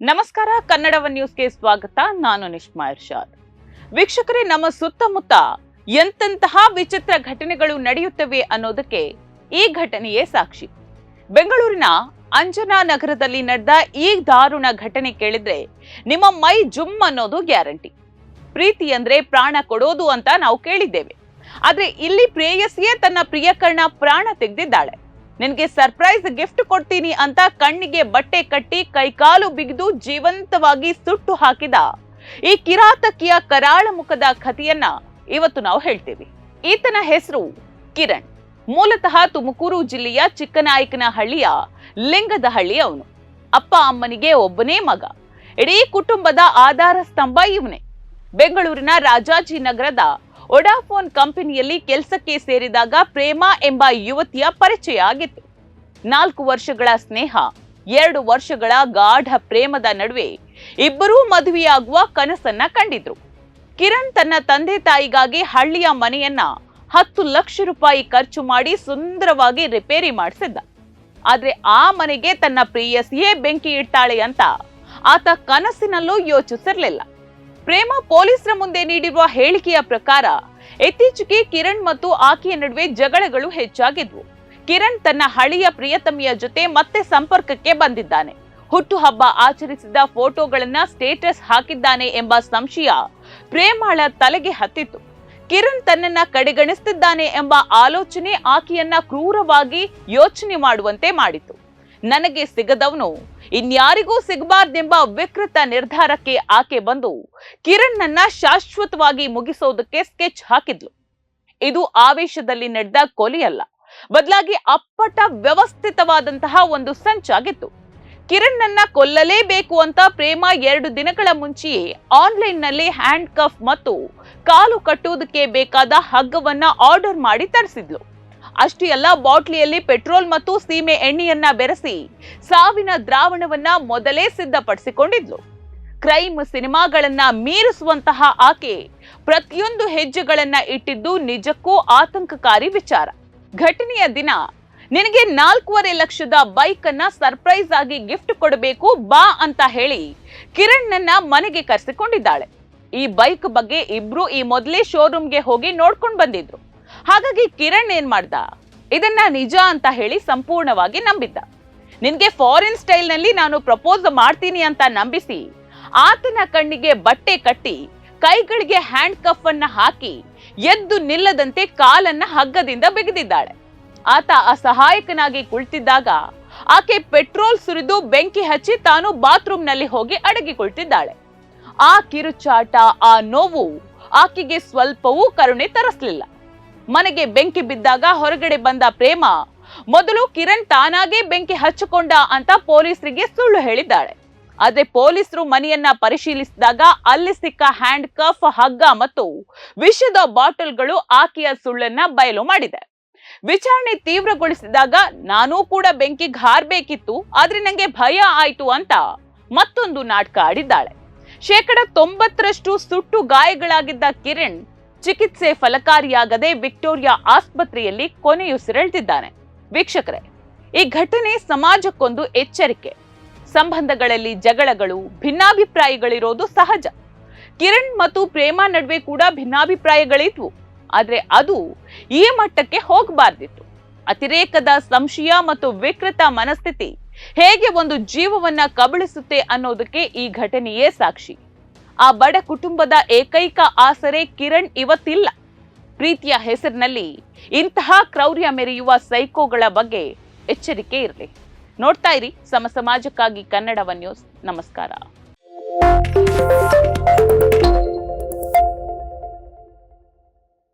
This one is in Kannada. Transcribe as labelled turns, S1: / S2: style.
S1: ನಮಸ್ಕಾರ, ಕನ್ನಡವನ್ ನ್ಯೂಸ್ಗೆ ಸ್ವಾಗತ. ನಾನು ನಿಶ್ಮಾ ಇರ್ಷಾದ್. ವೀಕ್ಷಕರೇ, ನಮ್ಮ ಸುತ್ತಮುತ್ತ ಎಂತೆಂತಹ ವಿಚಿತ್ರ ಘಟನೆಗಳು ನಡೆಯುತ್ತವೆ ಅನ್ನೋದಕ್ಕೆ ಈ ಘಟನೆಯೇ ಸಾಕ್ಷಿ. ಬೆಂಗಳೂರಿನ ಅಂಜನಾ ನಗರದಲ್ಲಿ ನಡೆದ ಈ ದಾರುಣ ಘಟನೆ ಕೇಳಿದ್ರೆ ನಿಮ್ಮ ಮೈ ಜುಮ್ ಅನ್ನೋದು ಗ್ಯಾರಂಟಿ. ಪ್ರೀತಿ ಅಂದ್ರೆ ಪ್ರಾಣ ಕೊಡೋದು ಅಂತ ನಾವು ಕೇಳಿದ್ದೇವೆ. ಆದ್ರೆ ಇಲ್ಲಿ ಪ್ರೇಯಸಿಯೇ ತನ್ನ ಪ್ರಿಯಕರನ ಪ್ರಾಣ ತೆಗೆದಿದ್ದಾಳೆ. ನಿನಗೆ ಸರ್ಪ್ರೈಸ್ ಗಿಫ್ಟ್ ಕೊಡ್ತೀನಿ ಅಂತ ಕಣ್ಣಿಗೆ ಬಟ್ಟೆ ಕಟ್ಟಿ ಕೈಕಾಲು ಬಿಗಿದು ಜೀವಂತವಾಗಿ ಸುಟ್ಟು ಹಾಕಿದ ಈ ಕಿರಾತಕಿಯ ಕರಾಳ ಮುಖದ ಕಥೆಯನ್ನ ಇವತ್ತು ನಾವು ಹೇಳ್ತೀವಿ. ಈತನ ಹೆಸರು ಕಿರಣ್. ಮೂಲತಃ ತುಮಕೂರು ಜಿಲ್ಲೆಯ ಚಿಕ್ಕನಾಯಕನಹಳ್ಳಿಯ ಲಿಂಗದಹಳ್ಳಿ ಅವನು. ಅಪ್ಪ ಅಮ್ಮನಿಗೆ ಒಬ್ಬನೇ ಮಗ. ಇಡೀ ಕುಟುಂಬದ ಆಧಾರ ಸ್ತಂಭ ಇವನೇ. ಬೆಂಗಳೂರಿನ ರಾಜಾಜಿನಗರದ ವೊಡಾಫೋನ್ ಕಂಪನಿಯಲ್ಲಿ ಕೆಲಸಕ್ಕೆ ಸೇರಿದಾಗ ಪ್ರೇಮ ಎಂಬ ಯುವತಿಯ ಪರಿಚಯ ಆಗಿತ್ತು. 4 ವರ್ಷಗಳ ಸ್ನೇಹ, 2 ವರ್ಷಗಳ ಗಾಢ ಪ್ರೇಮದ ನಡುವೆ ಇಬ್ಬರೂ ಮದುವೆಯಾಗುವ ಕನಸನ್ನ ಕಂಡಿದ್ರು. ಕಿರಣ್ ತನ್ನ ತಂದೆ ತಾಯಿಗಾಗಿ ಹಳ್ಳಿಯ ಮನೆಯನ್ನ 10 ಲಕ್ಷ ರೂಪಾಯಿ ಖರ್ಚು ಮಾಡಿ ಸುಂದರವಾಗಿ ರಿಪೇರಿ ಮಾಡಿಸಿದ್ದ. ಆದ್ರೆ ಆ ಮನೆಗೆ ತನ್ನ ಪ್ರೇಯಸಿಯೇ ಬೆಂಕಿ ಇಡ್ತಾಳೆ ಅಂತ ಆತ ಕನಸಿನಲ್ಲೂ ಯೋಚಿಸಿರಲಿಲ್ಲ. ಪ್ರೇಮ ಪೊಲೀಸರ ಮುಂದೆ ನೀಡಿರುವ ಹೇಳಿಕೆಯ ಪ್ರಕಾರ ಇತ್ತೀಚೆಗೆ ಕಿರಣ್ ಮತ್ತು ಆಕೆಯ ನಡುವೆ ಜಗಳಗಳು ಹೆಚ್ಚಾಗಿದ್ವು. ಕಿರಣ್ ತನ್ನ ಹಳೆಯ ಪ್ರಿಯತಮಿಯ ಜೊತೆ ಮತ್ತೆ ಸಂಪರ್ಕಕ್ಕೆ ಬಂದಿದ್ದಾನೆ. ಹುಟ್ಟುಹಬ್ಬ ಆಚರಿಸಿದ ಫೋಟೋಗಳನ್ನ ಸ್ಟೇಟಸ್ ಹಾಕಿದ್ದಾನೆ ಎಂಬ ಸಂಶಯ ಪ್ರೇಮಾಳ ತಲೆಗೆ ಹತ್ತಿತ್ತು. ಕಿರಣ್ ತನ್ನನ್ನ ಕಡೆಗಣಿಸುತ್ತಿದ್ದಾನೆ ಎಂಬ ಆಲೋಚನೆ ಆಕೆಯನ್ನ ಕ್ರೂರವಾಗಿ ಯೋಚನೆ ಮಾಡುವಂತೆ ಮಾಡಿತು. ನನಗೆ ಸಿಗದವನು ಇನ್ಯಾರಿಗೂ ಸಿಗಬಾರ್ದೆಂಬ ವಿಕೃತ ನಿರ್ಧಾರಕ್ಕೆ ಆಕೆ ಬಂದು ಕಿರಣ್ ಶಾಶ್ವತವಾಗಿ ಮುಗಿಸೋದಕ್ಕೆ ಸ್ಕೆಚ್ ಹಾಕಿದ್ಲು. ಇದು ಆವೇಶದಲ್ಲಿ ನಡೆದ ಕೊಲೆಯಲ್ಲ, ಬದಲಾಗಿ ಅಪ್ಪಟ ವ್ಯವಸ್ಥಿತವಾದಂತಹ ಒಂದು ಸಂಚಾಗಿತ್ತು. ಕಿರಣ್ ಕೊಲ್ಲಲೇಬೇಕು ಅಂತ ಪ್ರೇಮ 2 ದಿನಗಳ ಮುಂಚೆಯೇ ಆನ್ಲೈನ್ ನಲ್ಲಿ ಹ್ಯಾಂಡ್ ಕಫ್ ಮತ್ತು ಕಾಲು ಕಟ್ಟುವುದಕ್ಕೆ ಬೇಕಾದ ಹಗ್ಗವನ್ನ ಆರ್ಡರ್ ಮಾಡಿ ತರಿಸಿದ್ಲು. ಅಷ್ಟೇ ಅಲ್ಲ, ಬಾಟ್ಲಿಯಲ್ಲಿ ಪೆಟ್ರೋಲ್ ಮತ್ತು ಸೀಮೆ ಎಣ್ಣೆಯನ್ನ ಬೆರೆಸಿ ಸಾವಿನ ದ್ರಾವಣವನ್ನ ಮೊದಲೇ ಸಿದ್ಧಪಡಿಸಿಕೊಂಡಿದ್ಲು. ಕ್ರೈಮ್ ಸಿನಿಮಾಗಳನ್ನ ಮೀರಿಸುವಂತಹ ಆಕೆ ಪ್ರತಿಯೊಂದು ಹೆಜ್ಜೆಗಳನ್ನ ಇಟ್ಟಿದ್ದು ನಿಜಕ್ಕೂ ಆತಂಕಕಾರಿ ವಿಚಾರ. ಘಟನೆಯ ದಿನ ನಿನಗೆ 4.5 ಲಕ್ಷದ ಬೈಕ್ ಅನ್ನ ಸರ್ಪ್ರೈಸ್ ಆಗಿ ಗಿಫ್ಟ್ ಕೊಡಬೇಕು ಬಾ ಅಂತ ಹೇಳಿ ಕಿರಣ್ ಮನೆಗೆ ಕರೆಸಿಕೊಂಡಿದ್ದಾಳೆ. ಈ ಬೈಕ್ ಬಗ್ಗೆ ಇಬ್ರು ಈ ಮೊದಲೇ ಶೋರೂಮ್ಗೆ ಹೋಗಿ ನೋಡ್ಕೊಂಡು ಬಂದಿದ್ರು. ಹಾಗಾಗಿ ಕಿರಣ್ ಏನ್ ಮಾಡ್ದ, ಇದನ್ನ ನಿಜ ಅಂತ ಹೇಳಿ ಸಂಪೂರ್ಣವಾಗಿ ನಂಬಿದ್ದ. ನಿನ್ಗೆ ಫಾರಿನ್ ಸ್ಟೈಲ್ ನಲ್ಲಿ ನಾನು ಪ್ರಪೋಸ್ ಮಾಡ್ತೀನಿ ಅಂತ ನಂಬಿಸಿ ಆತನ ಕಣ್ಣಿಗೆ ಬಟ್ಟೆ ಕಟ್ಟಿ ಕೈಗಳಿಗೆ ಹ್ಯಾಂಡ್ ಕಫ್ ಅನ್ನ ಹಾಕಿ ಎದ್ದು ನಿಲ್ಲದಂತೆ ಕಾಲನ್ನ ಹಗ್ಗದಿಂದ ಬಿಗಿದಿದ್ದಾಳೆ. ಆತ ಅಸಹಾಯಕನಾಗಿ ಕುಳಿತಿದ್ದಾಗ ಆಕೆ ಪೆಟ್ರೋಲ್ ಸುರಿದು ಬೆಂಕಿ ಹಚ್ಚಿ ತಾನು ಬಾತ್ರೂಮ್ ನಲ್ಲಿ ಹೋಗಿ ಅಡಗಿಕೊಳ್ತಿದ್ದಾಳೆ. ಆ ಕಿರುಚಾಟ, ಆ ನೋವು ಆಕೆಗೆ ಸ್ವಲ್ಪವೂ ಕರುಣೆ ತರಿಸಲಿಲ್ಲ. ಮನೆಗೆ ಬೆಂಕಿ ಬಿದ್ದಾಗ ಹೊರಗಡೆ ಬಂದ ಪ್ರೇಮ ಮೊದಲು ಕಿರಣ್ ತಾನಾಗೇ ಬೆಂಕಿ ಹಚ್ಚಿಕೊಂಡ ಅಂತ ಪೊಲೀಸರಿಗೆ ಸುಳ್ಳು ಹೇಳಿದ್ದಾಳೆ. ಆದ್ರೆ ಪೊಲೀಸರು ಮನೆಯನ್ನ ಪರಿಶೀಲಿಸಿದಾಗ ಅಲ್ಲಿ ಸಿಕ್ಕ ಹ್ಯಾಂಡ್ ಕಫ್, ಹಗ್ಗ ಮತ್ತು ವಿಷದ ಬಾಟಲ್ಗಳು ಆಕೆಯ ಸುಳ್ಳನ್ನ ಬಯಲು ಮಾಡಿದೆ. ವಿಚಾರಣೆ ತೀವ್ರಗೊಳಿಸಿದಾಗ ನಾನೂ ಕೂಡ ಬೆಂಕಿಗೆ ಹಾರಬೇಕಿತ್ತು, ಆದ್ರೆ ನಂಗೆ ಭಯ ಆಯ್ತು ಅಂತ ಮತ್ತೊಂದು ನಾಟಕ ಆಡಿದ್ದಾಳೆ. 90% ಸುಟ್ಟು ಗಾಯಗಳಾಗಿದ್ದ ಕಿರಣ್ ಚಿಕಿತ್ಸೆ ಫಲಕಾರಿಯಾಗದೆ ವಿಕ್ಟೋರಿಯಾ ಆಸ್ಪತ್ರೆಯಲ್ಲಿ ಕೊನೆಯುಸಿರೆಳೆದಿದ್ದಾನೆ. ವೀಕ್ಷಕರೇ, ಈ ಘಟನೆ ಸಮಾಜಕ್ಕೊಂದು ಎಚ್ಚರಿಕೆ. ಸಂಬಂಧಗಳಲ್ಲಿ ಜಗಳಗಳು, ಭಿನ್ನಾಭಿಪ್ರಾಯಗಳಿರೋದು ಸಹಜ. ಕಿರಣ್ ಮತ್ತು ಪ್ರೇಮ ನಡುವೆ ಕೂಡ ಭಿನ್ನಾಭಿಪ್ರಾಯಗಳಿದ್ವು. ಆದ್ರೆ ಅದು ಈ ಮಟ್ಟಕ್ಕೆ ಹೋಗಬಾರ್ದಿತ್ತು. ಅತಿರೇಕದ ಸಂಶಯ ಮತ್ತು ವಿಕೃತ ಮನಸ್ಥಿತಿ ಹೇಗೆ ಒಂದು ಜೀವವನ್ನ ಕಬಳಿಸುತ್ತೆ ಅನ್ನೋದಕ್ಕೆ ಈ ಘಟನೆಯೇ ಸಾಕ್ಷಿ. ಆ ಬಡ ಕುಟುಂಬದ ಏಕೈಕ ಆಸರೆ ಕಿರಣ್ ಇವತ್ತಿಲ್ಲ. ಪ್ರೀತಿಯ ಹೆಸರಿನಲ್ಲಿ ಇಂತಹ ಕ್ರೌರ್ಯ ಮೆರೆಯುವ ಸೈಕೋಗಳ ಬಗ್ಗೆ ಎಚ್ಚರಿಕೆ ಇರಲಿ. ನೋಡ್ತಾ ಇರಿ ಸಮಾಜಕ್ಕಾಗಿ ಕನ್ನಡವನ್ ನ್ಯೂಸ್. ನಮಸ್ಕಾರ.